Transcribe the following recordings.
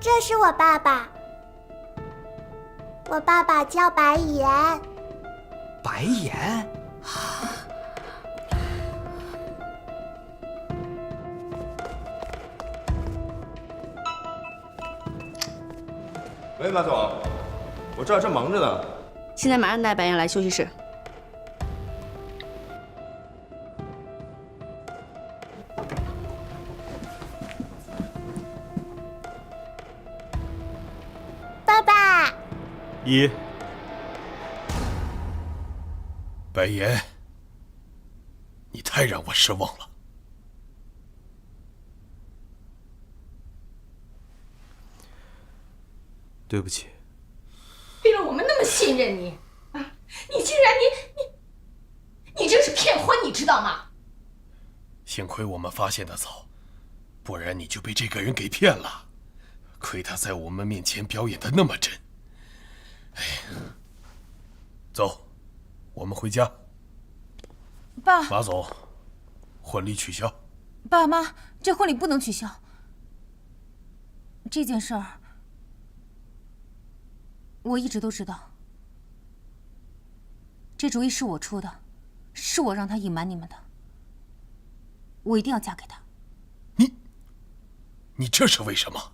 这是我爸爸，我爸爸叫白岩。白岩？喂，马总，我这儿正忙着呢。现在马上带白岩来休息室。爸爸，白岩，你太让我失望了。对不起。为了我们那么信任你啊，你竟然你这是骗婚，你知道吗？幸亏我们发现的早，不然你就被这个人给骗了。亏他在我们面前表演的那么真。哎呀，走，我们回家。爸，马总，婚礼取消。爸妈，这婚礼不能取消。这件事儿，我一直都知道。这主意是我出的，是我让他隐瞒你们的。我一定要嫁给他。你这是为什么？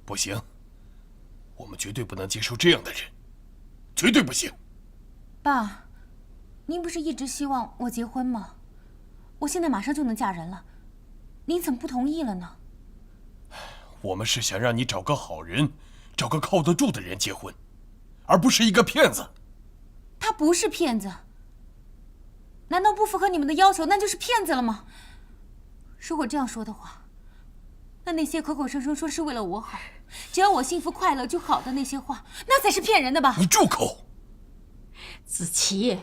不行，我们绝对不能接受这样的人，绝对不行。爸，您不是一直希望我结婚吗？我现在马上就能嫁人了，您怎么不同意了呢？我们是想让你找个好人，找个靠得住的人结婚，而不是一个骗子。他不是骗子，难道不符合你们的要求，那就是骗子了吗？如果这样说的话，那些口口声声说是为了我好，只要我幸福快乐就好的那些话，那才是骗人的吧？你住口！子琪，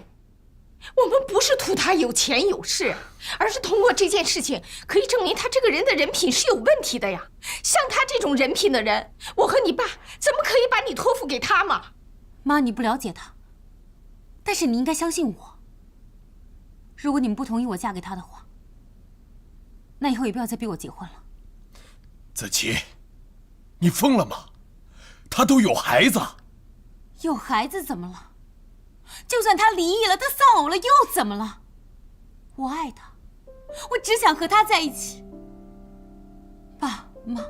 我们不是图他有钱有势，而是通过这件事情可以证明他这个人的人品是有问题的呀。像他这种人品的人，我和你爸怎么可以把你托付给他嘛？妈，你不了解他，但是你应该相信我。如果你们不同意我嫁给他的话，那以后也不要再逼我结婚了。子琪，你疯了吗？他都有孩子。有孩子怎么了？就算他离异了，他丧偶了又怎么了？我爱他，我只想和他在一起。爸妈，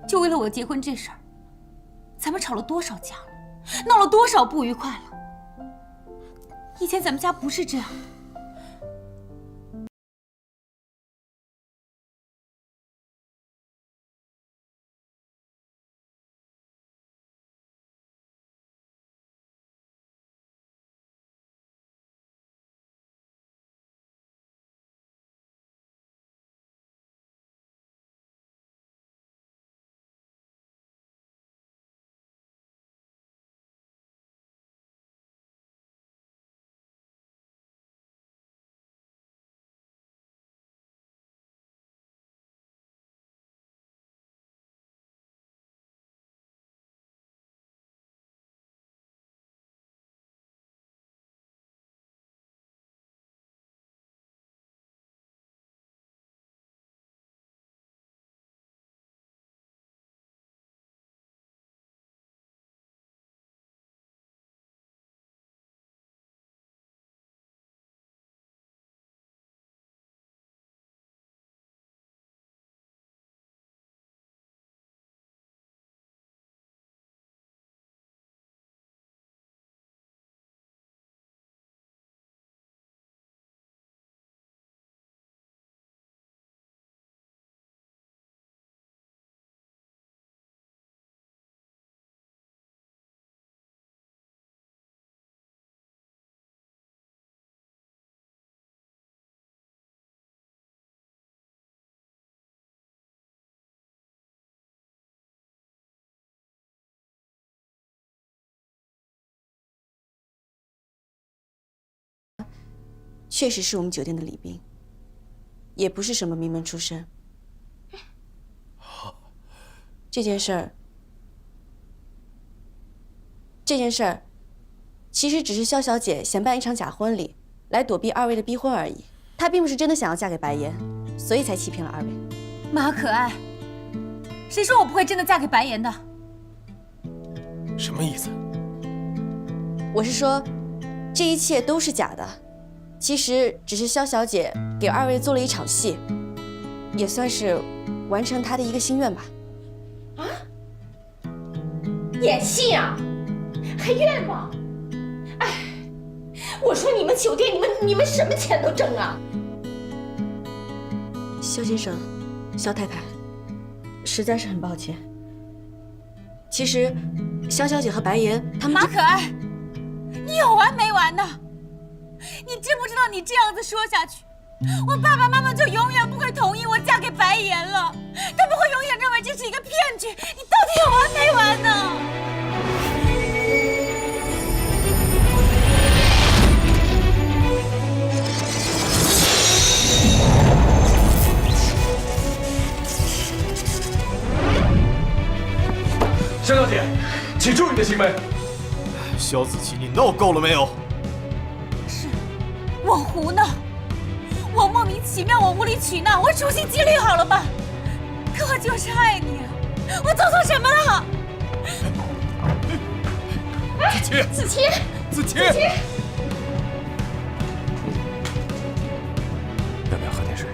就为了我结婚这事儿，咱们吵了多少架了，闹了多少不愉快了。以前咱们家不是这样的。确实是我们酒店的礼宾，也不是什么名门出身。这件事儿，其实只是萧小姐想办一场假婚礼，来躲避二位的逼婚而已。她并不是真的想要嫁给白岩，所以才欺骗了二位。马可爱，谁说我不会真的嫁给白岩的？什么意思？我是说，这一切都是假的，其实只是萧小姐给二位做了一场戏，也算是完成她的一个心愿吧。啊？演戏啊？还愿吗？哎，我说你们酒店，你们什么钱都挣啊？萧先生，萧太太，实在是很抱歉。其实，萧小姐和白岩他们……马可爱，你有完没完呢？你知不知道你这样子说下去，我爸爸妈妈就永远不会同意我嫁给白岩了，他们会永远认为这是一个骗局。你到底有完没完呢？萧小姐，请注意你的行为。萧子琪，你闹够了没有？是，我胡闹，我莫名其妙，我无理取闹，我处心积虑好了吧？可我就是爱你啊！我做错什么了？子琪，子琪，要不要喝点水？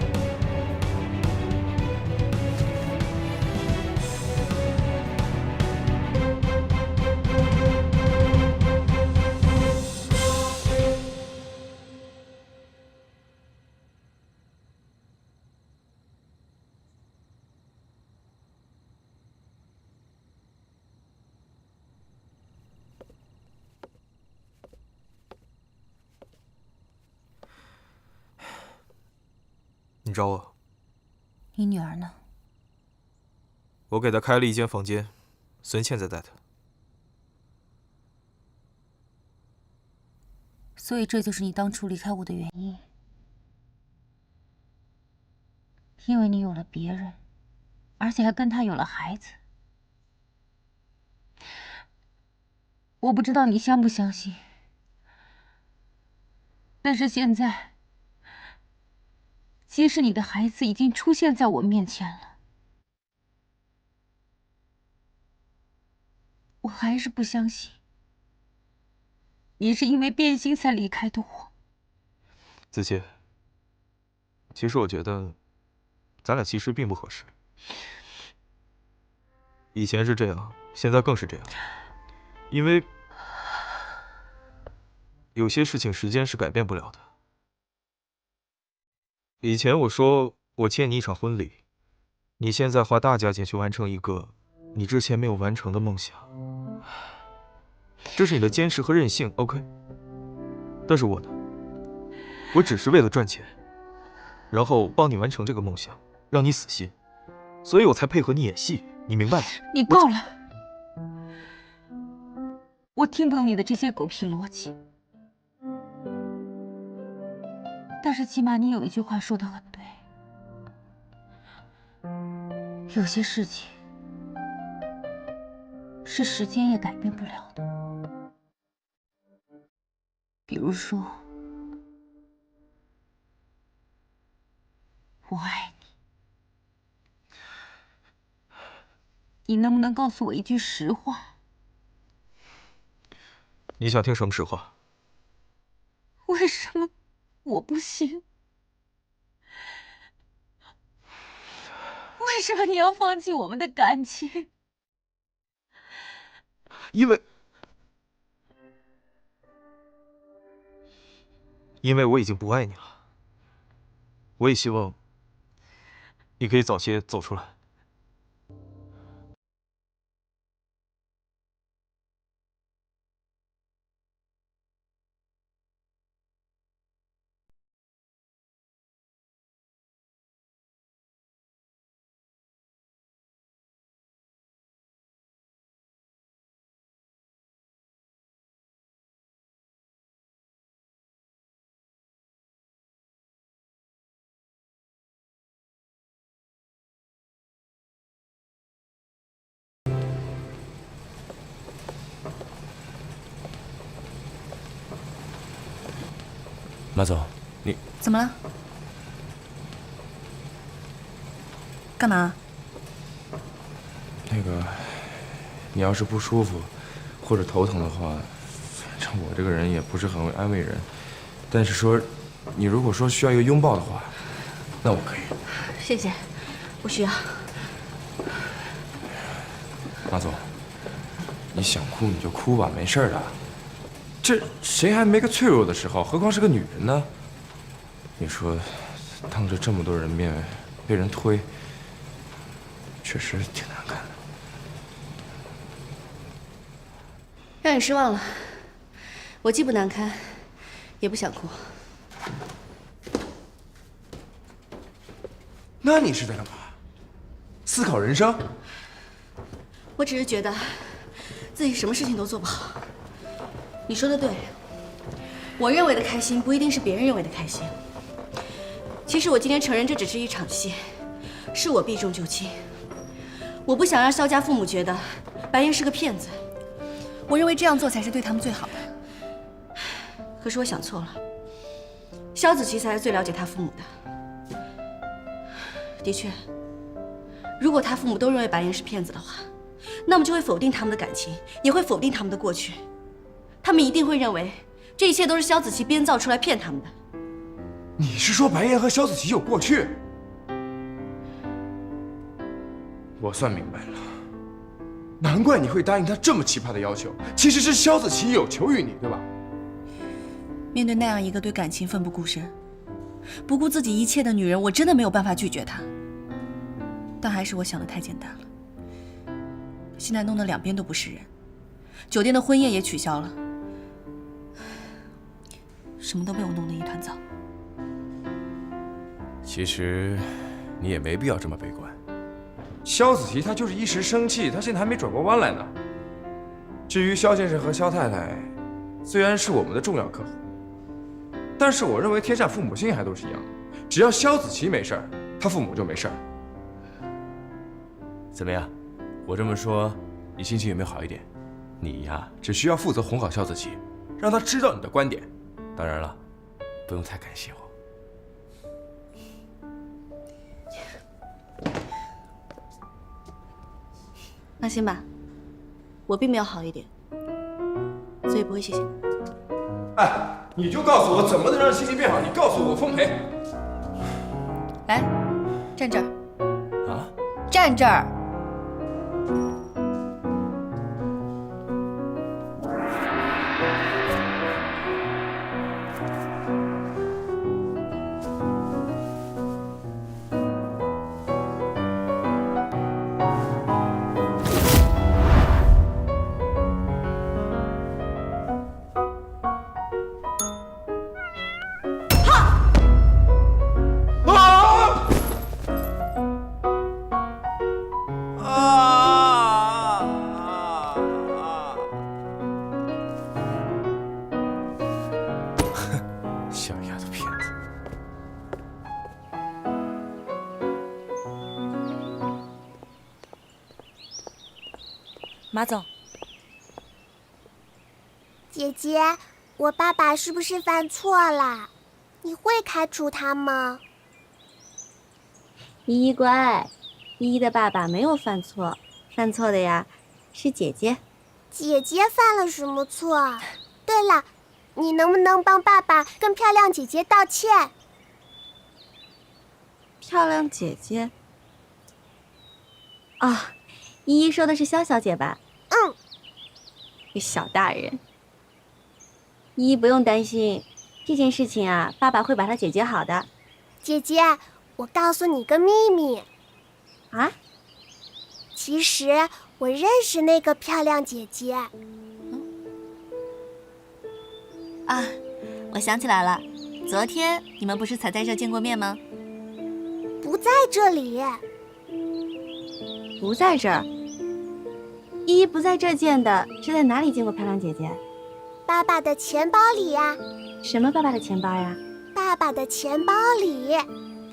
你找我？你女儿呢？我给她开了一间房间，孙茜在带她。所以这就是你当初离开我的原因，因为你有了别人，而且还跟他有了孩子。我不知道你相不相信，但是现在，即使你的孩子已经出现在我面前了，我还是不相信你是因为变心才离开的我。子琪，其实我觉得，咱俩其实并不合适。以前是这样，现在更是这样。因为有些事情时间是改变不了的。以前我说我欠你一场婚礼，你现在花大价钱去完成一个你之前没有完成的梦想，这是你的坚持和任性 ，OK。但是我呢，我只是为了赚钱，然后帮你完成这个梦想，让你死心，所以我才配合你演戏，你明白吗？你够了，我听不懂你的这些狗屁逻辑。但是起码你有一句话说得很对，有些事情是时间也改变不了的，比如说，我爱你。你能不能告诉我一句实话？你想听什么实话？为什么我不行？为什么你要放弃我们的感情？因为我已经不爱你了。我也希望你可以早些走出来。马总，你怎么了？干嘛？那个，你要是不舒服或者头疼的话，反正我这个人也不是很会安慰人。但是说，你如果说需要一个拥抱的话，那我可以。谢谢，不需要。马总，你想哭你就哭吧，没事的。这谁还没个脆弱的时候？何况是个女人呢？你说，当着这么多人面被人推，确实挺难看的。让你失望了，我既不难堪，也不想哭。那你是在干嘛？思考人生？我只是觉得自己什么事情都做不好。你说的对，我认为的开心不一定是别人认为的开心。其实我今天承认这只是一场戏，是我避重就轻。我不想让萧家父母觉得白岩是个骗子，我认为这样做才是对他们最好的。可是我想错了，萧子琪才是最了解他父母的。的确，如果他父母都认为白岩是骗子的话，那么就会否定他们的感情，也会否定他们的过去。他们一定会认为这一切都是萧子琪编造出来骗他们的。你是说白岩和萧子琪有过去？我算明白了，难怪你会答应他这么奇葩的要求，其实是萧子琪有求于你，对吧？面对那样一个对感情奋不顾身、不顾自己一切的女人，我真的没有办法拒绝她。但还是我想的太简单了，现在弄得两边都不是人，酒店的婚宴也取消了，什么都被我弄得一团糟。其实你也没必要这么悲观。萧子琪他就是一时生气，他现在还没转过弯来呢。至于萧先生和萧太太，虽然是我们的重要客户，但是我认为天下父母心还都是一样的，只要萧子琪没事儿，他父母就没事儿。怎么样？我这么说，你心情有没有好一点？你呀，只需要负责哄好萧子琪，让他知道你的观点。当然了，不用太感谢我。放心吧，我并没有好一点，所以不会谢谢你。哎，你就告诉我怎么能让心情变好？你告诉我，奉陪。来，站这儿。啊？站这儿。小丫头片子。马总，姐姐，我爸爸是不是犯错了？你会开除他吗？依依乖，依依的爸爸没有犯错，犯错的呀是姐姐。姐姐犯了什么错？对了，你能不能帮爸爸跟漂亮姐姐道歉？漂亮姐姐？啊，依依说的是萧小姐吧？嗯。个小大人。依依不用担心，这件事情啊，爸爸会把它解决好的。姐姐，我告诉你个秘密。啊？其实我认识那个漂亮姐姐。啊，我想起来了，昨天你们不是才在这见过面吗？不在这里。不在这儿？依依不在这儿见的，是在哪里见过漂亮姐姐？爸爸的钱包里呀。什么爸爸的钱包呀？爸爸的钱包里。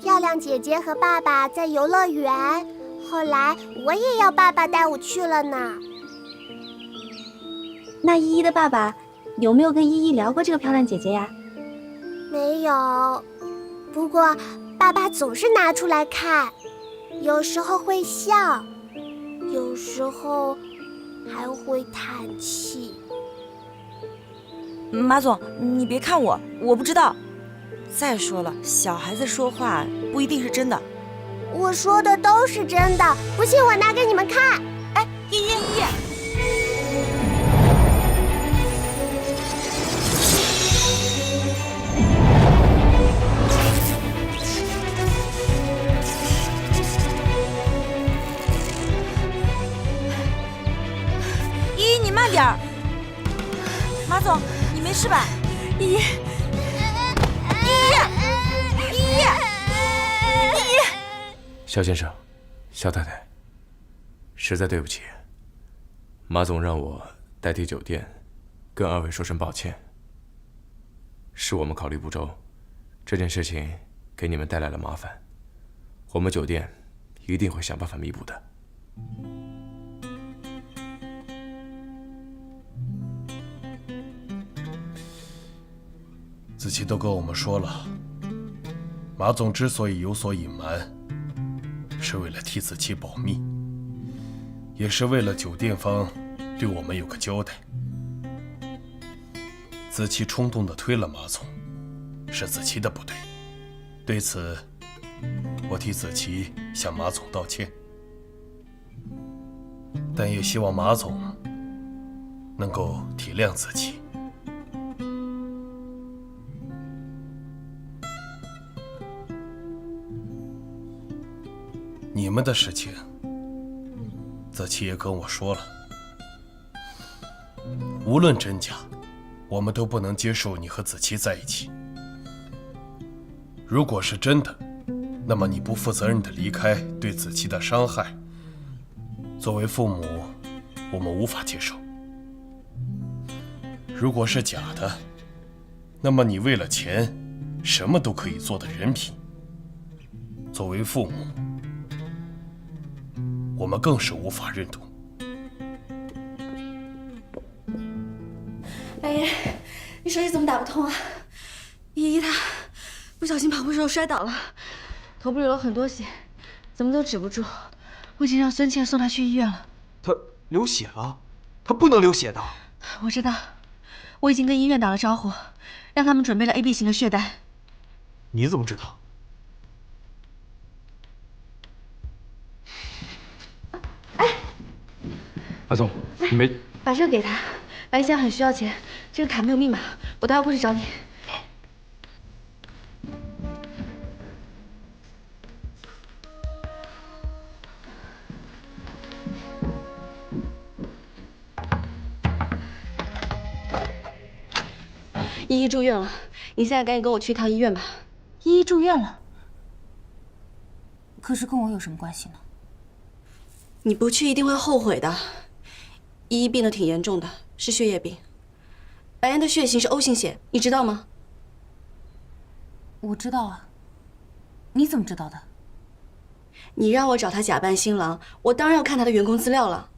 漂亮姐姐和爸爸在游乐园，后来我也要爸爸带我去了呢。那依依的爸爸有没有跟依依聊过这个漂亮姐姐呀？没有，不过爸爸总是拿出来看。有时候会笑，有时候还会叹气。马总，你别看我，我不知道。再说了，小孩子说话不一定是真的。我说的都是真的，不信我拿给你们看。哎，依依，依依，你慢点儿。马总，你没事吧？依依，肖先生，肖太太，实在对不起，马总让我代替酒店跟二位说声抱歉，是我们考虑不周，这件事情给你们带来了麻烦，我们酒店一定会想办法弥补的。子琪都跟我们说了，马总之所以有所隐瞒，是为了替子琪保密，也是为了酒店方对我们有个交代。子琪冲动地推了马总，是子琪的不对，对此我替子琪向马总道歉，但也希望马总能够体谅子琪。你们的事情，子琪也跟我说了，无论真假，我们都不能接受你和子琪在一起。如果是真的，那么你不负责任的离开，对子琪的伤害，作为父母，我们无法接受。如果是假的，那么你为了钱，什么都可以做的人品，作为父母，我们更是无法认同。白岩，你手机怎么打不通啊？依依她不小心跑步时候摔倒了，头部流了很多血，怎么都止不住。我已经让孙倩送她去医院了。她流血了，她不能流血的。我知道，我已经跟医院打了招呼，让他们准备了 AB 型的血袋。你怎么知道？马总，你没把这个给他，白现在很需要钱，这个卡没有密码，我待会过去找你。依依住院了，你现在赶紧跟我去一趟医院吧。依依住院了，可是跟我有什么关系呢？你不去一定会后悔的。依依病得挺严重的，是血液病。白岩的血型是 O 型血，你知道吗？我知道啊。你怎么知道的？你让我找他假扮新郎，我当然要看他的员工资料了。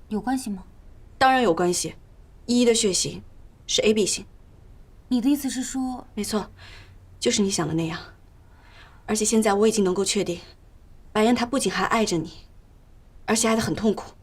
有关系吗？当然有关系。依依的血型是 AB 型。你的意思是说？没错，就是你想的那样。而且现在我已经能够确定，白岩他不仅还爱着你，而且爱得很痛苦。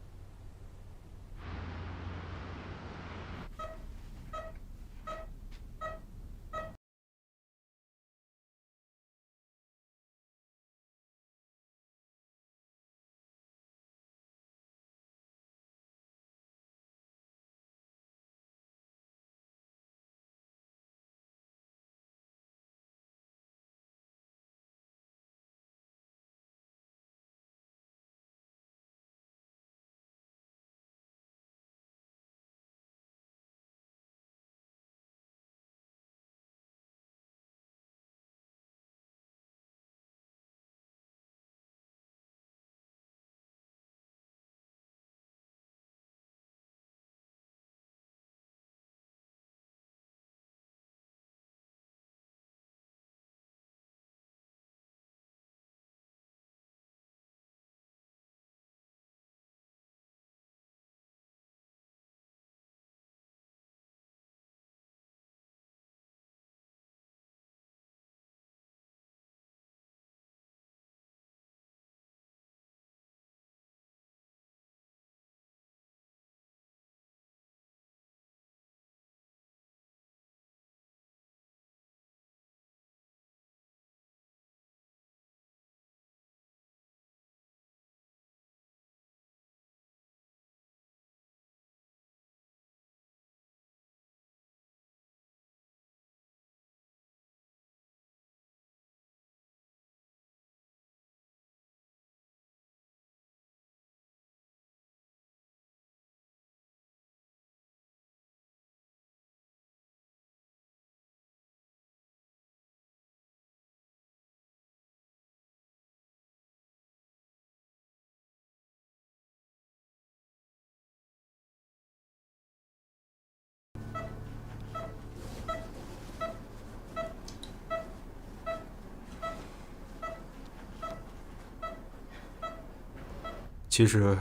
其实，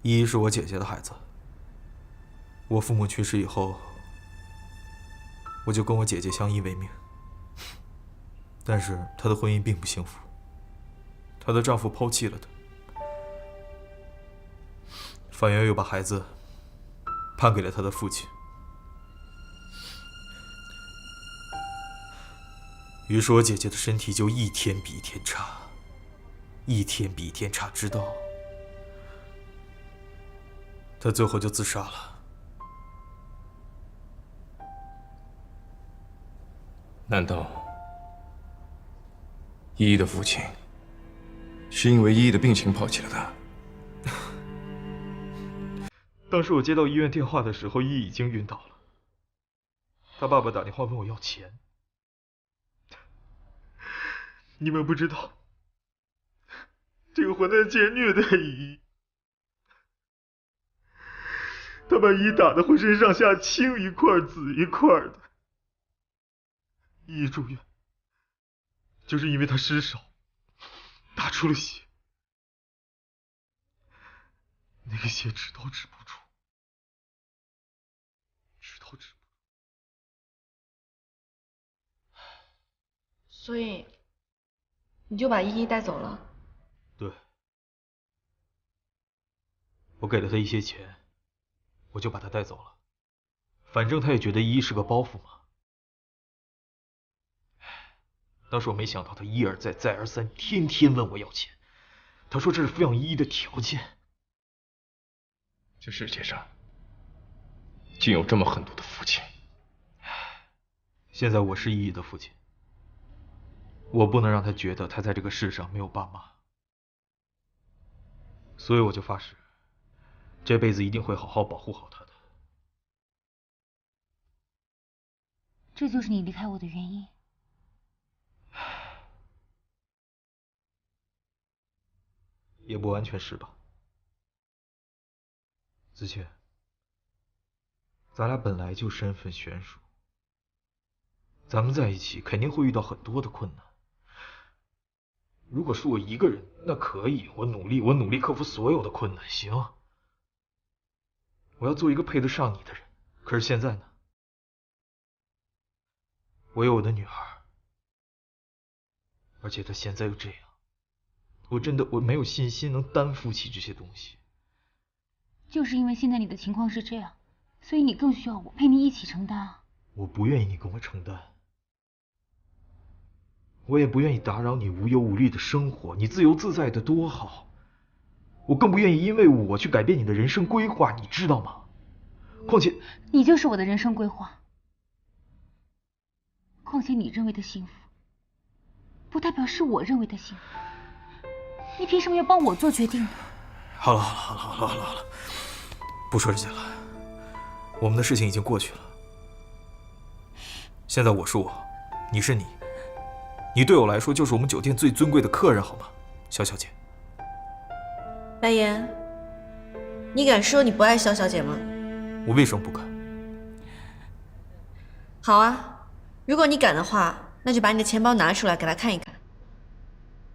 依依是我姐姐的孩子。我父母去世以后，我就跟我姐姐相依为命。但是她的婚姻并不幸福，她的丈夫抛弃了她。法院又把孩子判给了她的父亲。于是我姐姐的身体就一天比一天差，一天比一天差，直到她最后就自杀了。难道依依的父亲是因为依依的病情抛弃了他？当时我接到医院电话的时候，依依已经晕倒了。他爸爸打电话问我要钱。你们不知道，这个混蛋竟然虐待依依，他把依依打得浑身上下青一块紫一块的。依依住院，就是因为他失手打出了血，那个血止都止不住，止都止不住。所以，你就把依依带走了？对，我给了他一些钱，我就把他带走了。反正他也觉得依依是个包袱嘛。当时我没想到他一而再再而三，天天问我要钱。他说这是抚养依依的条件。这世界上竟有这么狠毒的父亲。现在我是依依的父亲，我不能让他觉得他在这个世上没有爸妈，所以我就发誓，这辈子一定会好好保护好他的。这就是你离开我的原因。也不完全是吧，子谦，咱俩本来就身份悬殊，咱们在一起肯定会遇到很多的困难。如果是我一个人，那可以，我努力克服所有的困难，行。我要做一个配得上你的人。可是现在呢？我有我的女儿，而且她现在又这样。我没有信心能担负起这些东西。就是因为现在你的情况是这样，所以你更需要我陪你一起承担啊。我不愿意你跟我承担，我也不愿意打扰你无忧无虑的生活，你自由自在的多好。我更不愿意因为我去改变你的人生规划，你知道吗？况且你就是我的人生规划。况且你认为的幸福，不代表是我认为的幸福。你凭什么要帮我做决定呢？好了，不说这些了。我们的事情已经过去了。现在我是我，你是你，你对我来说就是我们酒店最尊贵的客人，好吗，肖小姐？白岩，你敢说你不爱肖小姐吗？我为什么不敢？好啊，如果你敢的话，那就把你的钱包拿出来给她看一看，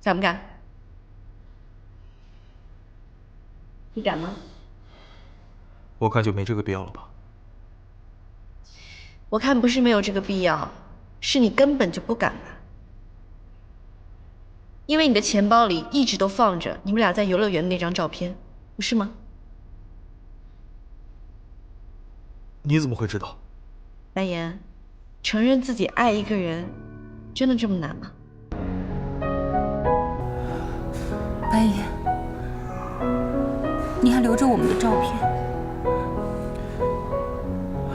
敢不敢？你敢吗？我看就没这个必要了吧。我看不是没有这个必要，是你根本就不敢吧。因为你的钱包里一直都放着你们俩在游乐园的那张照片，不是吗？你怎么会知道？白岩，承认自己爱一个人，真的这么难吗？白岩，你还留着我们的照片，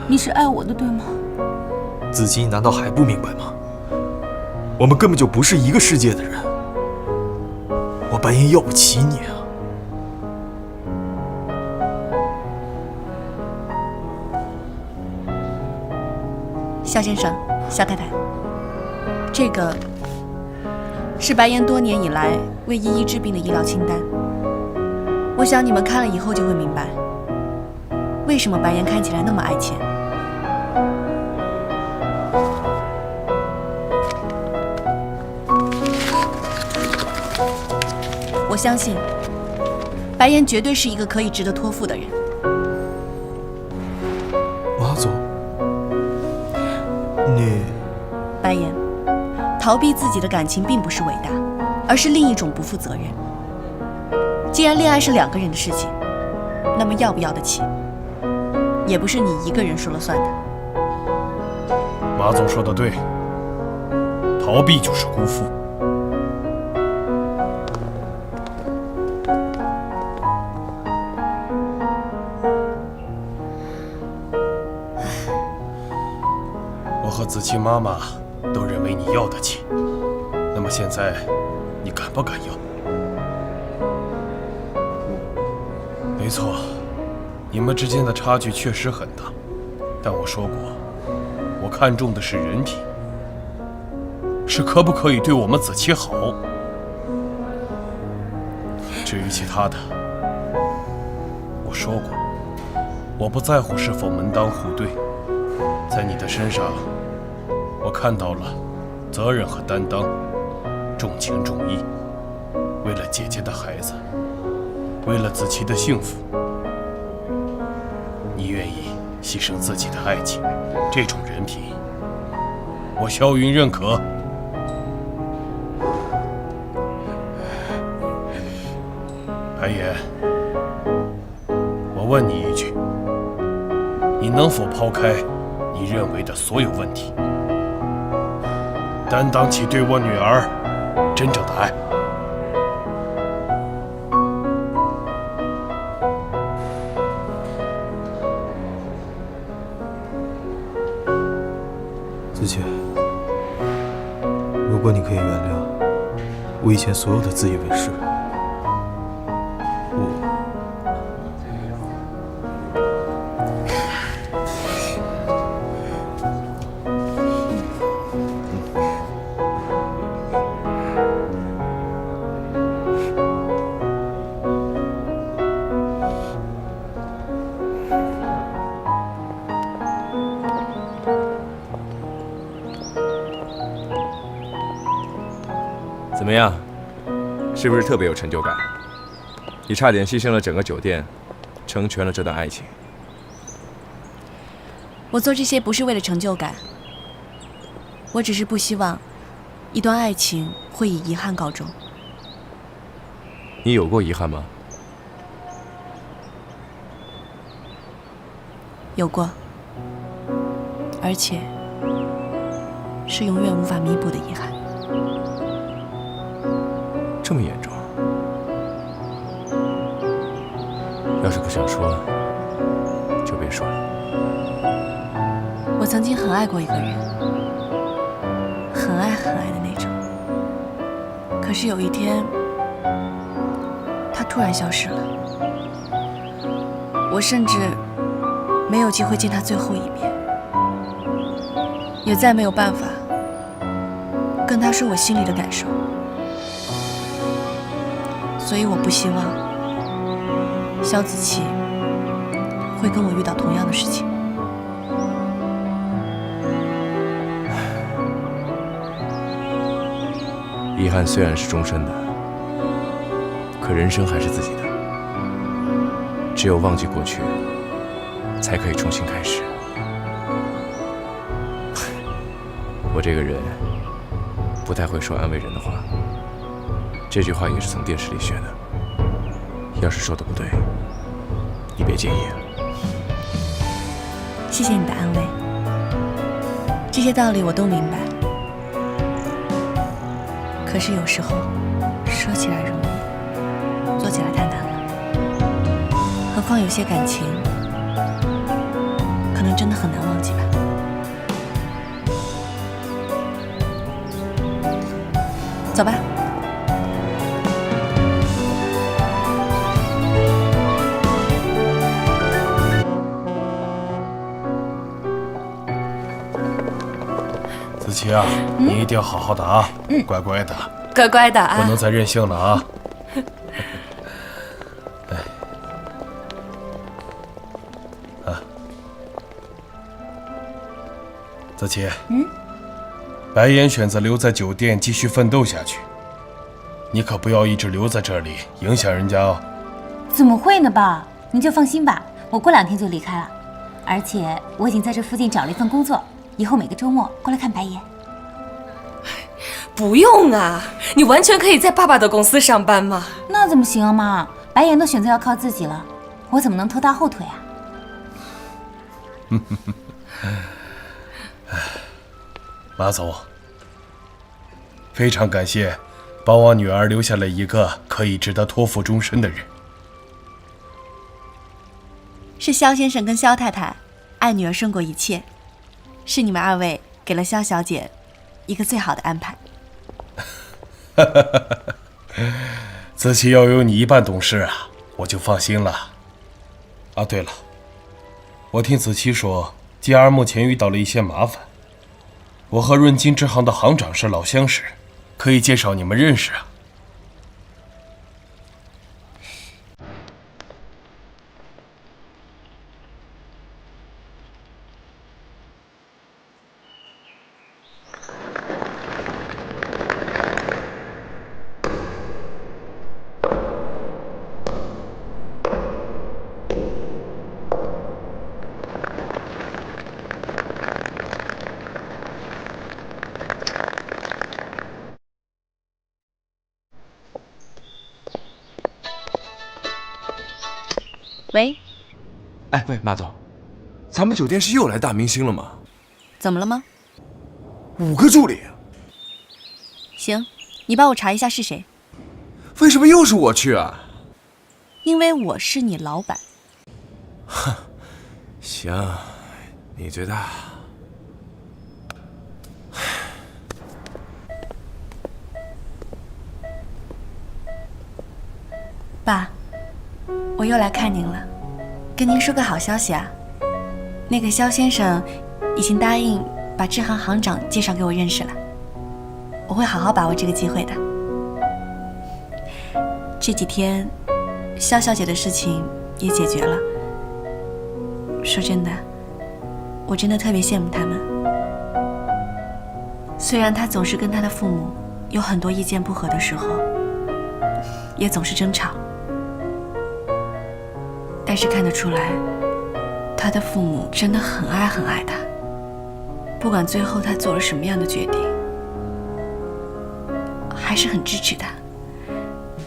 你是爱我的，对吗？子琪，你难道还不明白吗？我们根本就不是一个世界的人，我白岩要不起你啊！肖先生，肖太太，这个是白岩多年以来为依依治病的医疗清单。我想你们看了以后就会明白，为什么白岩看起来那么爱钱。我相信，白岩绝对是一个可以值得托付的人。马总，你……白岩，逃避自己的感情并不是伟大，而是另一种不负责任。既然恋爱是2个人的事情，那么要不要得起，也不是你一个人说了算的。马总说的对，逃避就是辜负。我和子琪妈妈都认为你要得起，那么现在你敢不敢要？没错，你们之间的差距确实很大，但我说过，我看重的是人品，是可不可以对我们子琪好。至于其他的，我说过，我不在乎是否门当户对，在你的身上，我看到了责任和担当，重情重义，为了姐姐的孩子，为了子琪的幸福，你愿意牺牲自己的爱情，这种人品，我萧云认可。白岩，我问你一句，你能否抛开你认为的所有问题，担当起对我女儿真正的爱？子琪，如果你可以原谅我以前所有的自以为是，怎么样？是不是特别有成就感？你差点牺牲了整个酒店，成全了这段爱情。我做这些不是为了成就感，我只是不希望一段爱情会以遗憾告终。你有过遗憾吗？有过，而且是永远无法弥补的遗憾。这么严重？要是不想说，就别说了。我曾经很爱过一个人，很爱很爱的那种。可是有一天，他突然消失了，我甚至没有机会见他最后一面，也再没有办法跟他说我心里的感受。所以我不希望萧子琪会跟我遇到同样的事情。遗憾虽然是终身的，可人生还是自己的。只有忘记过去，才可以重新开始。我这个人不太会说安慰人的话，这句话也是从电视里学的。要是说的不对，你别介意。谢谢你的安慰，这些道理我都明白。可是有时候说起来容易，做起来太难了。何况有些感情，可能真的很难忘记吧。走吧。子琪啊，你一定要好好的啊，乖乖的，乖乖的啊，不能再任性了啊。子琪，白岩选择留在酒店继续奋斗下去，你可不要一直留在这里，影响人家哦。怎么会呢，爸？您就放心吧，我过2天就离开了，而且我已经在这附近找了一份工作，以后每个周末过来看白爷。不用啊，你完全可以在爸爸的公司上班嘛。那怎么行啊，妈？白爷都选择要靠自己了，我怎么能拖他后腿啊？马总，非常感谢，帮我女儿留下了一个可以值得托付终身的人。是萧先生跟萧太太爱女儿胜过一切，是你们2位给了萧小姐一个最好的安排。子琪要有你一半懂事啊，我就放心了。啊，对了，我听子琪说，GR目前遇到了一些麻烦。我和润金支行的行长是老相识，可以介绍你们认识啊。喂，哎，喂，马总，咱们酒店是又来大明星了吗怎么了吗？ ？5个助理，行，你帮我查一下是谁。为什么又是我去啊？因为我是你老板。哼，行，你最大。爸，我又来看您了，跟您说个好消息啊，那个萧先生已经答应把支行行长介绍给我认识了，我会好好把握这个机会的。这几天，萧小姐的事情也解决了。说真的，我真的特别羡慕他们。虽然她总是跟她的父母有很多意见不合的时候，也总是争吵。但是看得出来，他的父母真的很爱很爱他，不管最后他做了什么样的决定，还是很支持他，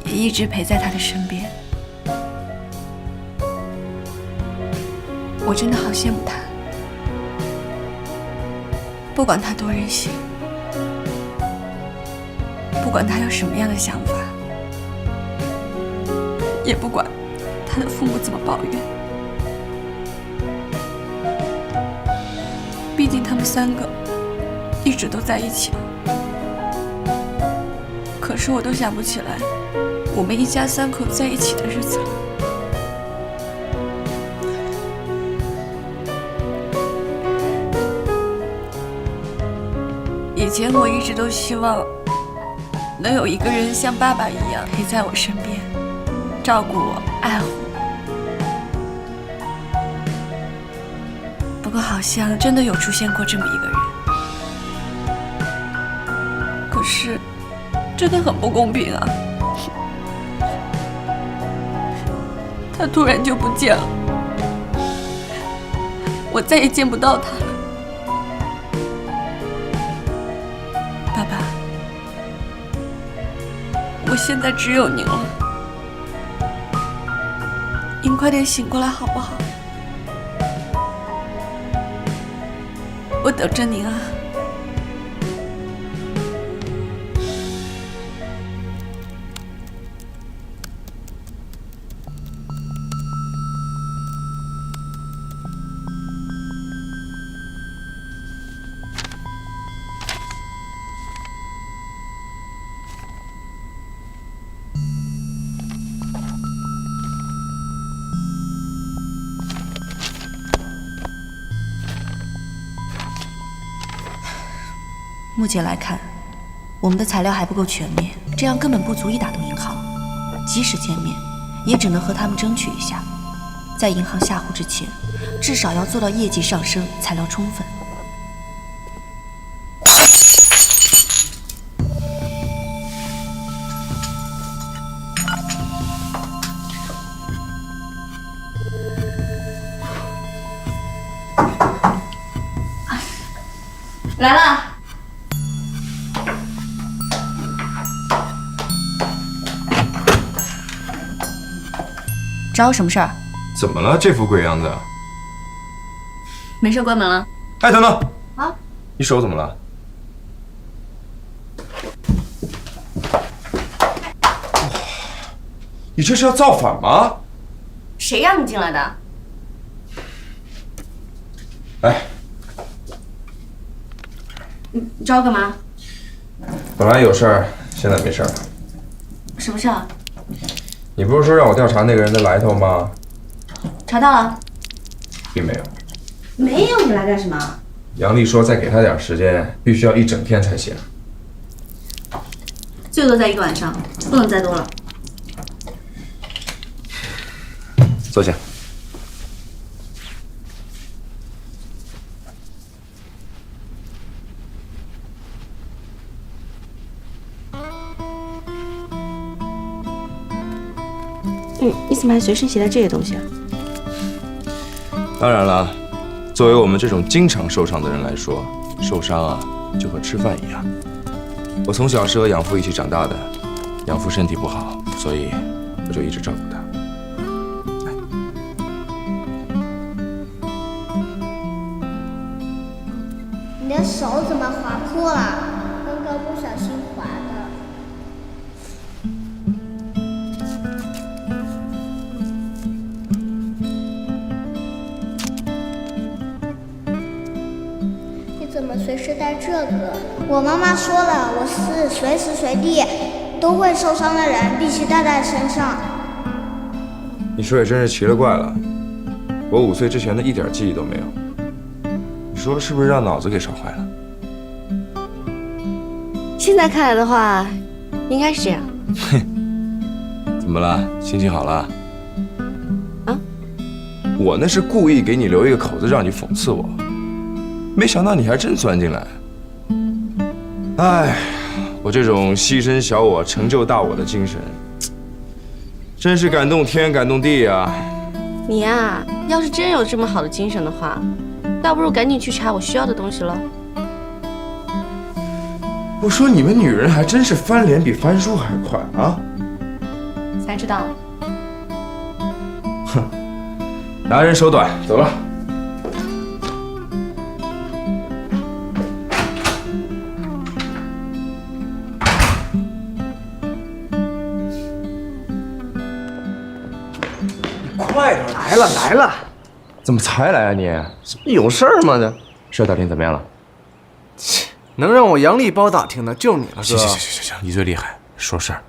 也一直陪在他的身边。我真的好羡慕他，不管他多任性，不管他有什么样的想法，也不管他的父母怎么抱怨，毕竟他们3个一直都在一起了。可是我都想不起来我们一家3口在一起的日子了。以前我一直都希望能有一个人像爸爸一样陪在我身边，照顾我，爱护我。不过好像真的有出现过这么一个人，可是真的很不公平啊！他突然就不见了，我再也见不到他了。爸爸，我现在只有您了，您快点醒过来好不好？我等着您啊！目前来看，我们的材料还不够全面，这样根本不足以打动银行。即使见面，也只能和他们争取一下，在银行下户之前，至少要做到业绩上升，材料充分。来了。找我什么事儿？怎么了？这副鬼样子？没事，关门了。哎，等等！啊，你手怎么了？你这是要造反吗？谁让你进来的？哎，你找我干嘛？本来有事儿，现在没事儿。什么事儿？你不是说让我调查那个人的来头吗？查到了。并没有。没有，你来干什么？杨丽说再给他点时间，必须要1整天才行。最多在1个晚上，不能再多了。坐下。你怎么还随身携带这些东西啊？当然了，作为我们这种经常受伤的人来说，受伤啊就和吃饭一样。我从小是和养父一起长大的，养父身体不好，所以我就一直照顾他。你的手怎么划破了？刚刚不小心划的。你怎么随时带这个？我妈妈说了，我是随时随地都会受伤的人，必须带在身上。你说也真是奇了怪了，我5岁之前的一点记忆都没有。你说是不是让脑子给烧坏了？现在看来的话，应该是这样。怎么了？心情好了？啊？我那是故意给你留一个口子，让你讽刺我，没想到你还真钻进来。哎，我这种牺牲小我、成就大我的精神，真是感动天、感动地呀！你呀，要是真有这么好的精神的话，倒不如赶紧去查我需要的东西了。我说你们女人还真是翻脸比翻书还快啊！才知道。哼，拿人手短，走了。快点来了来了！怎么才来啊你？有事儿吗？这事儿打听怎么样了？能让我杨丽包打听的就你了，哥。行，你最厉害，说事儿。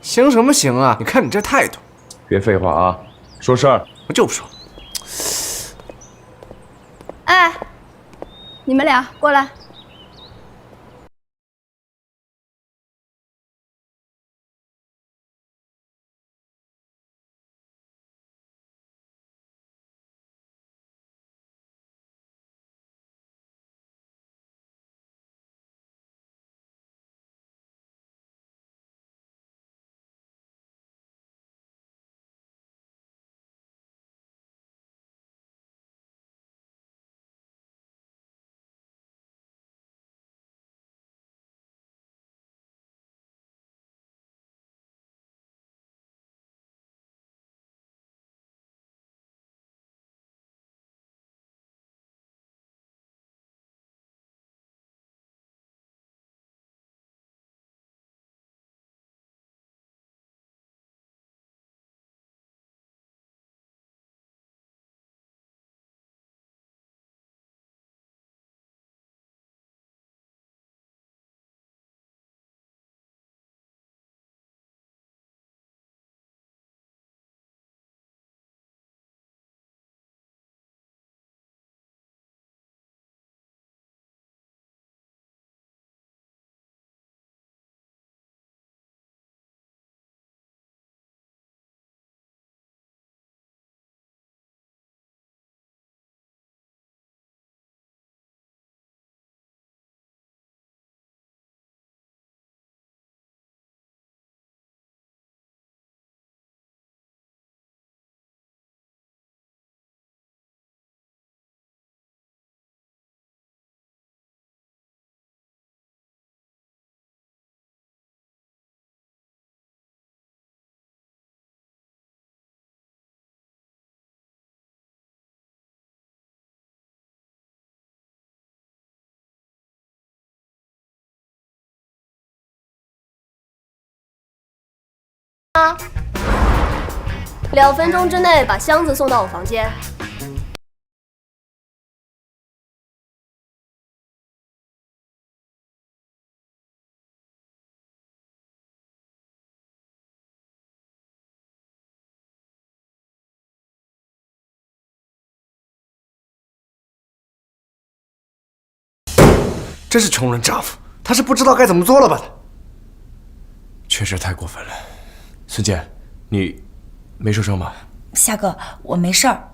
行什么行啊？你看你这态度。别废话啊，说事儿。我就不说。哎，你们俩过来。吗？2分钟之内把箱子送到我房间。真是穷人丈夫，他是不知道该怎么做了吧？确实太过分了。孙健，你没受伤吧？夏哥，我没事儿，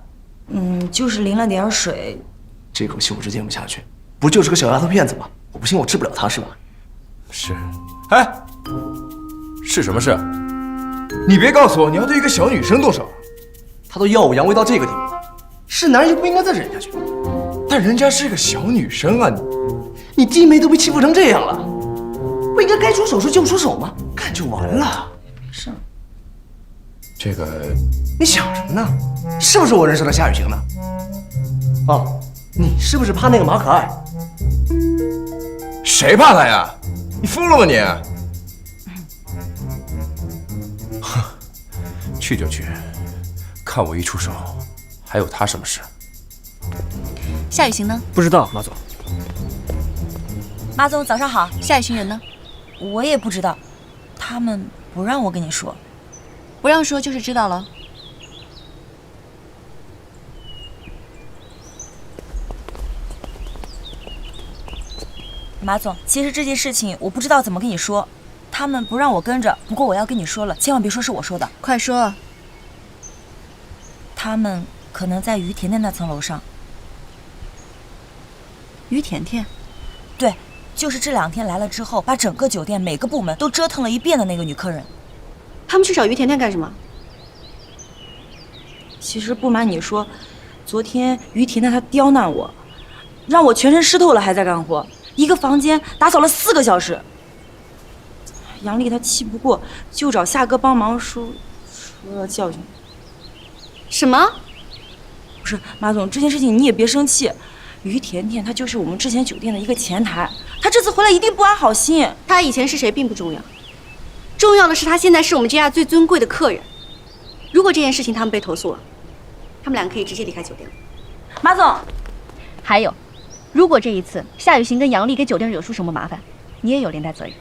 就是淋了点水。这口气我是咽不下去，不就是个小丫头片子吗？我不信我治不了她是吧？是。哎，是什么事？你别告诉我你要对一个小女生动手。她都耀武扬威到这个地步了，是男人就不应该再忍下去。但人家是个小女生啊，你弟妹都被欺负成这样了，不应该该出手时就出手吗？干就完了。是。这个，你想什么呢？是不是我认识的夏雨晴呢？哦，你是不是怕那个马可爱？谁怕他呀？你疯了吗你？哼，去就去，看我一出手，还有他什么事？夏雨晴呢？不知道，马总。马总早上好。夏雨晴人呢？我也不知道，他们不让我跟你说。不让说就是知道了。马总，其实这件事情我不知道怎么跟你说，他们不让我跟着，不过我要跟你说了，千万别说是我说的。快说。他们可能在于甜甜那层楼上。于甜甜？对，就是这2天来了之后，把整个酒店每个部门都折腾了一遍的那个女客人。他们去找于甜甜干什么？其实不瞒你说，昨天于甜甜她刁难我，让我全身湿透了还在干活，一个房间打扫了4个小时。杨丽她气不过，就找夏哥帮忙说要教训。什么？不是马总，这件事情你也别生气。于甜甜她就是我们之前酒店的一个前台，她这次回来一定不安好心。她以前是谁并不重要。重要的是，他现在是我们这家最尊贵的客人。如果这件事情他们被投诉了，他们2个可以直接离开酒店了。马总，还有，如果这一次夏雨晴跟杨丽给酒店惹出什么麻烦，你也有连带责任。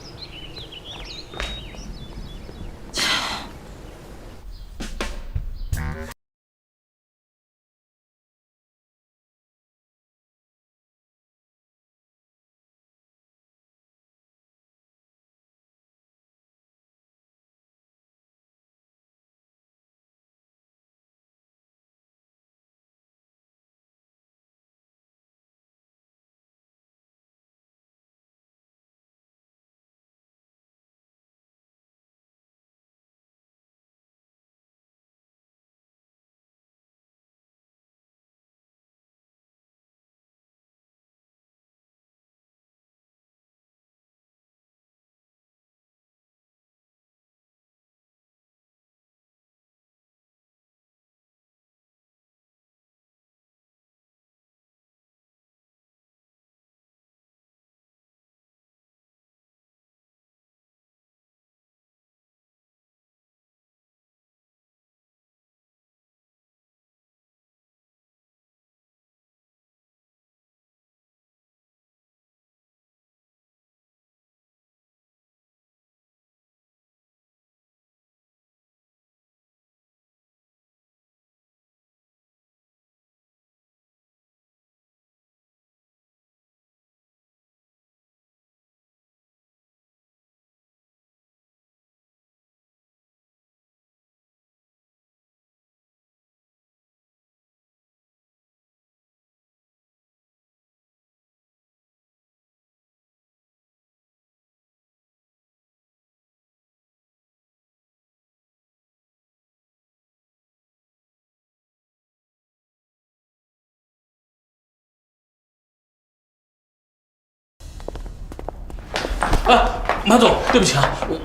马总，对不起啊，我。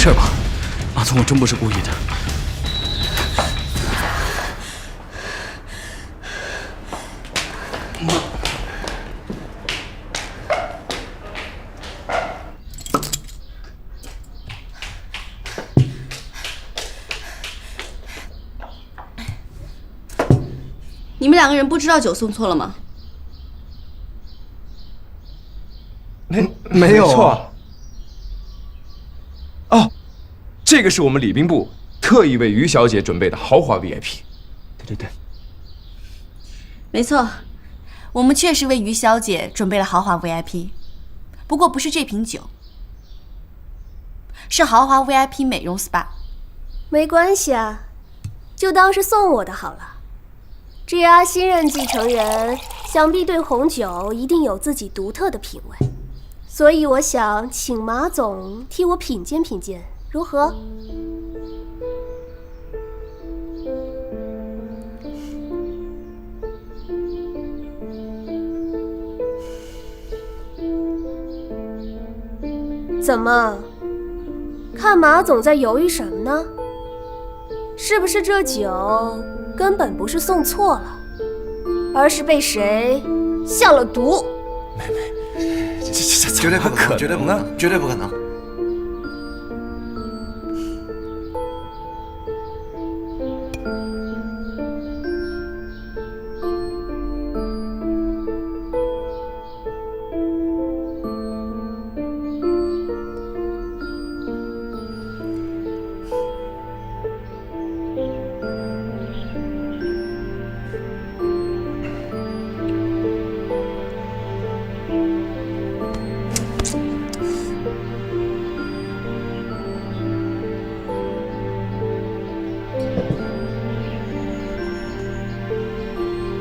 事吧？阿聪，我真不是故意的。你们两个人不知道酒送错了吗？没有错。哦，这个是我们礼宾部特意为于小姐准备的豪华 VIP。对。没错，我们确实为于小姐准备了豪华 VIP， 不过不是这瓶酒，是豪华 VIP 美容 SPA。没关系啊，就当是送我的好了。GR 新任继承人想必对红酒一定有自己独特的品味，所以我想请马总替我品鉴品鉴，如何？怎么？看马总在犹豫什么呢？是不是这酒根本不是送错了，而是被谁下了毒？这绝对不可能，绝对不可能，绝对不可能。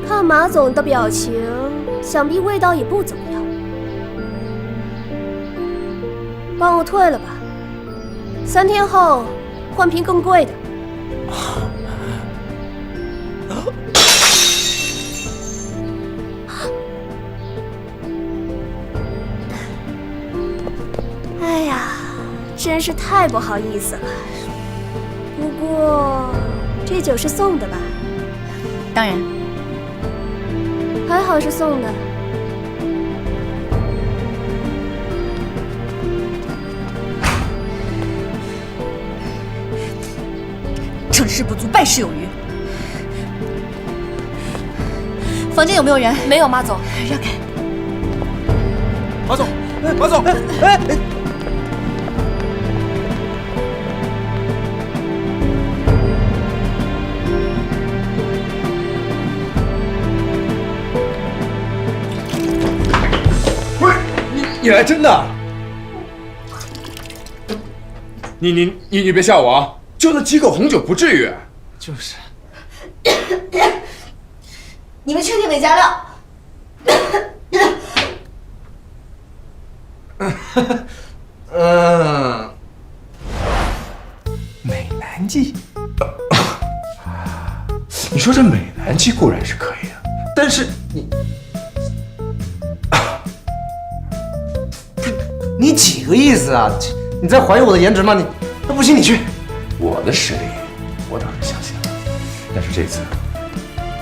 看马总的表情，想必味道也不怎么样。帮我退了吧，3天后换瓶更贵的。哎呀，真是太不好意思了。不过这酒是送的吧？当然。还好是送的。成事不足败事有余。房间有没有人？没有，马总。让开。马总，马总，哎！你来真的？你别吓我啊！就那几口红酒不至于。就是。你们确定没加料？美男计。你说这美男计固然是可以的，但是你几个意思啊？你在怀疑我的颜值吗？那不行，你去。我的实力，我倒是相信了，但是这次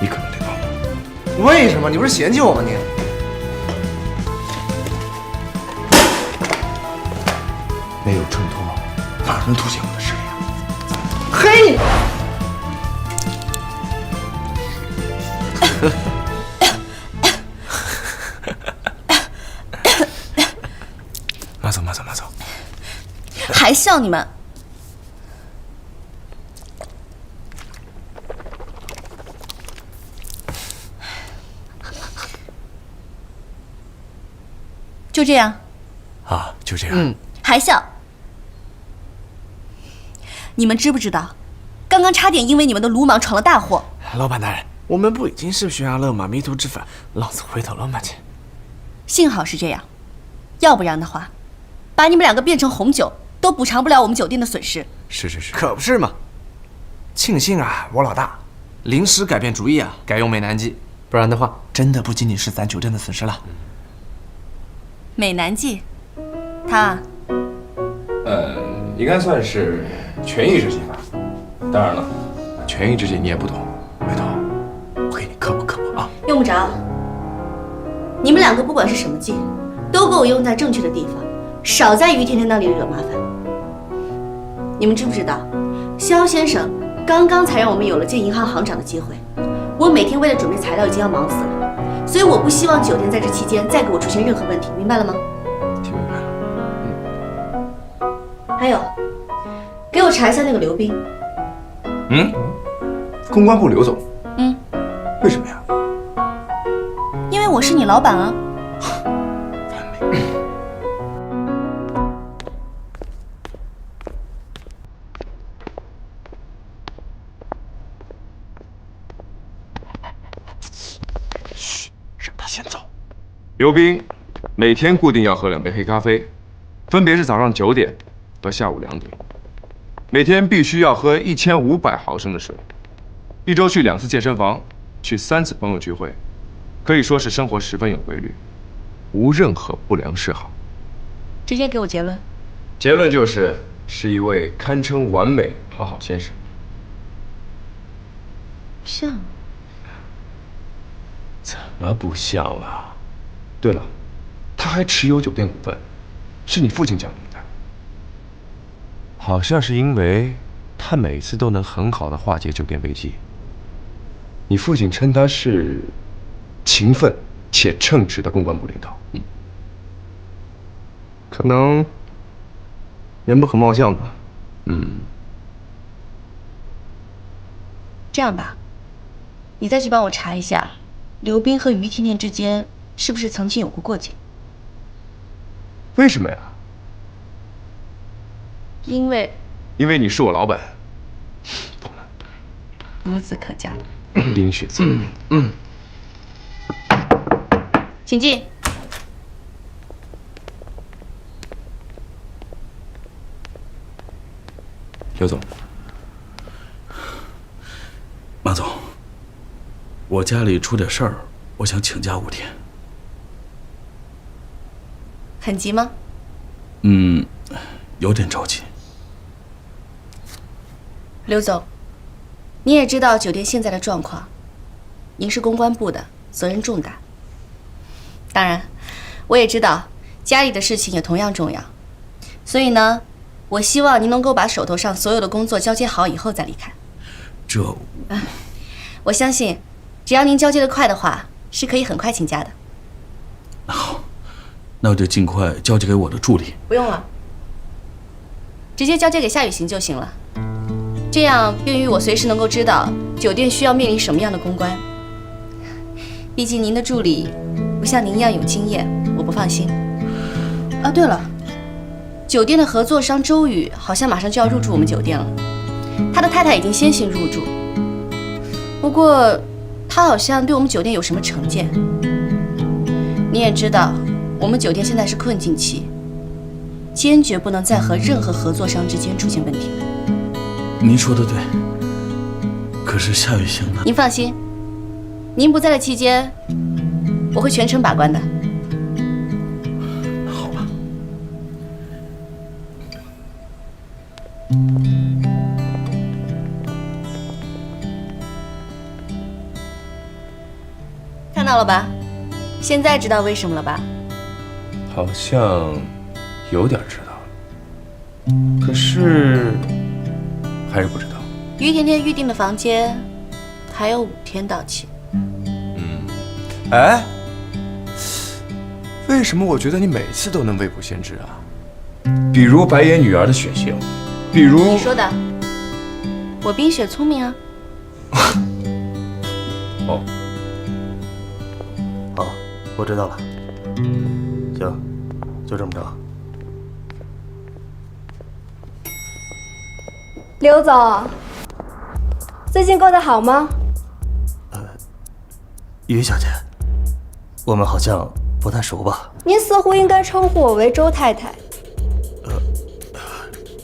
你可能得帮我。为什么？你不是嫌弃我吗？你没有衬托，哪能凸显我的实力啊？嘿！马总，还笑你们？就这样。啊，就这样。还笑？你们知不知道，刚刚差点因为你们的鲁莽闯了大祸。老板大人，我们不已经是悬崖勒马、迷途知返，浪子回头了吗？幸好是这样，要不然的话，把你们两个变成红酒，都补偿不了我们酒店的损失。是，可不是嘛。庆幸啊，我老大临时改变主意啊，改用美男计，不然的话，真的不仅仅是咱酒店的损失了。美男计，他应该算是权宜之计吧。当然了，权宜之计你也不懂，回头我给你科普科普啊。用不着，你们两个不管是什么计，都给我用在正确的地方，少在于甜甜那里惹麻烦。你们知不知道，肖先生刚刚才让我们有了见银行行长的机会，我每天为了准备材料已经要忙死了，所以我不希望酒店在这期间再给我出现任何问题，明白了吗？听明白了。还有，给我查一下那个刘斌。公关部刘总。为什么呀？因为我是你老板啊。让他先走。刘斌每天固定要喝2杯黑咖啡，分别是早上9点和下午2点。每天必须要喝1500毫升的水，一周去2次健身房，去3次朋友聚会，可以说是生活十分有规律，无任何不良嗜好。直接给我结论。结论就是一位堪称完美好好先生。像？怎么不像了？对了，他还持有酒店股份，是你父亲讲明的。好像是因为他每次都能很好的化解酒店危机。你父亲称他是勤奋且称职的公关部领导。可能人不可貌相吧。这样吧，你再去帮我查一下，刘斌和于甜甜之间是不是曾经有过过节？为什么呀？因为你是我老板。孺子可教。冰雪聪明。请进。刘总。马总，我家里出点事儿，我想请假5天。很急吗？有点着急。刘总，你也知道酒店现在的状况，您是公关部的，责任重大。当然，我也知道家里的事情也同样重要，所以呢，我希望您能够把手头上所有的工作交接好以后再离开。我相信，只要您交接得快的话，是可以很快请假的。好，那我就尽快交接给我的助理。不用了，直接交接给夏雨行就行了。这样便于我随时能够知道酒店需要面临什么样的公关。毕竟您的助理不像您一样有经验，我不放心。啊，对了，酒店的合作商周宇好像马上就要入住我们酒店了，他的太太已经先行入住。不过，他好像对我们酒店有什么成见。你也知道，我们酒店现在是困境期，坚决不能再和任何合作商之间出现问题。您说的对，可是夏雨行呢？您放心，您不在的期间，我会全程把关的。好吧。看到了吧？现在知道为什么了吧？好像有点知道了，可是还是不知道。于甜甜预定的房间还有5天到期。哎，为什么我觉得你每次都能未卜先知啊？比如白眼女儿的血型，比如你说的，我冰雪聪明啊。哦，好，我知道了。行，就这么着。刘总，最近过得好吗？于小姐，我们好像不太熟吧？您似乎应该称呼我为周太太。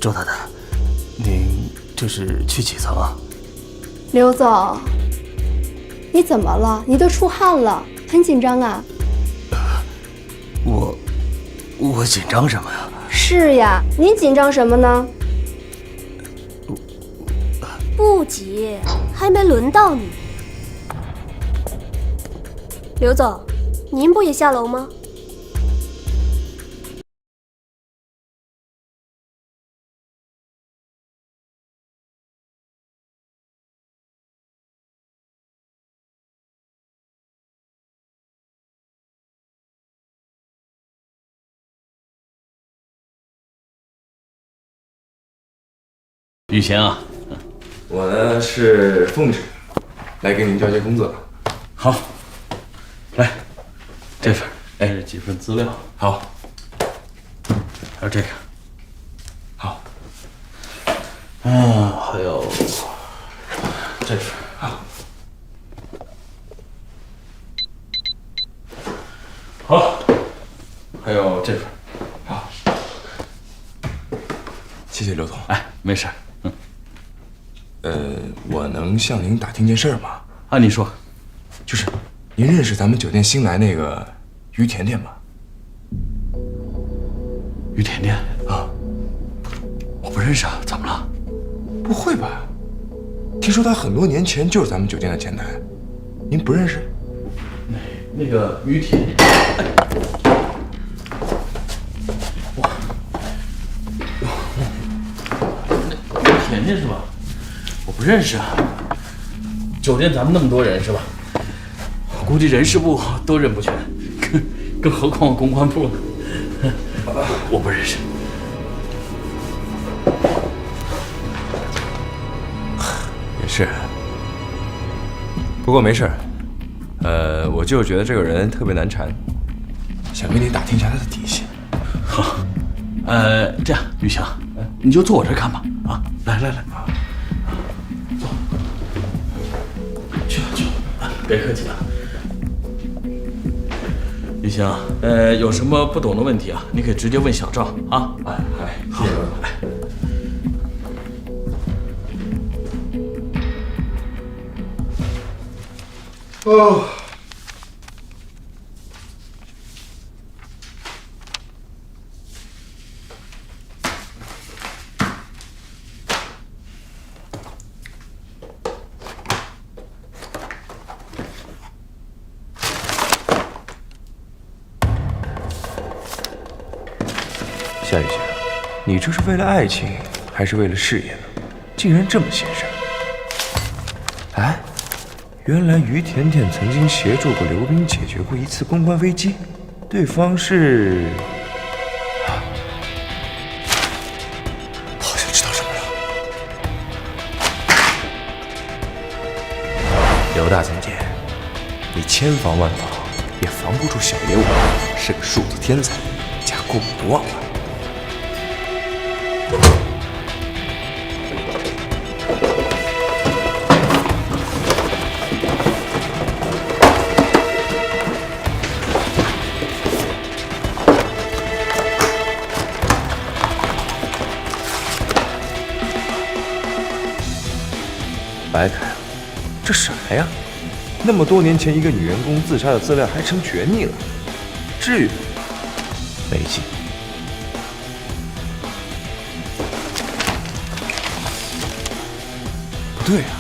周太太，您这是去几层啊？刘总，你怎么了？你都出汗了，很紧张啊？我紧张什么呀？是呀，您紧张什么呢？不急，还没轮到你。刘总，您不也下楼吗？雨贤啊，我呢是奉旨来给您交接工作的。好，来，这份，这是几份资料。好，还有这个。好。还有这份。好。好，还有这份。好。谢谢刘总。哎，没事。我能向您打听件事吗？啊，你说。就是，您认识咱们酒店新来那个于甜甜吗？于甜甜啊，我不认识啊，怎么了？不会吧？听说她很多年前就是咱们酒店的前台，您不认识？那个于甜，于甜甜是吧？我不认识啊。酒店咱们那么多人是吧？我估计人事部都认不全，更何况公关部呢？我不认识。也是。不过没事，我就是觉得这个人特别难缠，想跟你打听一下他的底细。好，这样，雨翔，你就坐我这看吧。啊，来，坐。去吧，别客气了。雨翔，有什么不懂的问题啊，你可以直接问小赵啊。谢谢刘总。哦。夏雨贤，你这是为了爱情还是为了事业呢？竟然这么献身！哎，原来于甜甜曾经协助过刘冰解决过一次公关危机，对方是……好像知道什么了。刘大总监，你千防万防也防不住小爷我是个数字天才，加过目不忘吧？白凯，这什么呀？那么多年前一个女员工自杀的资料还成绝密了，至于？没劲。不对啊，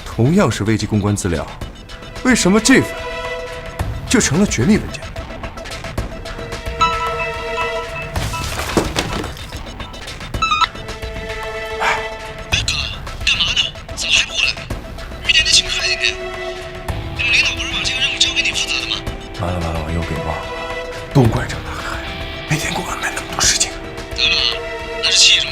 同样是危机公关资料，为什么这份就成了绝密文件？完了，我又给忘了，都怪这马凯，每天给我安排那么多事情。得了，那是其中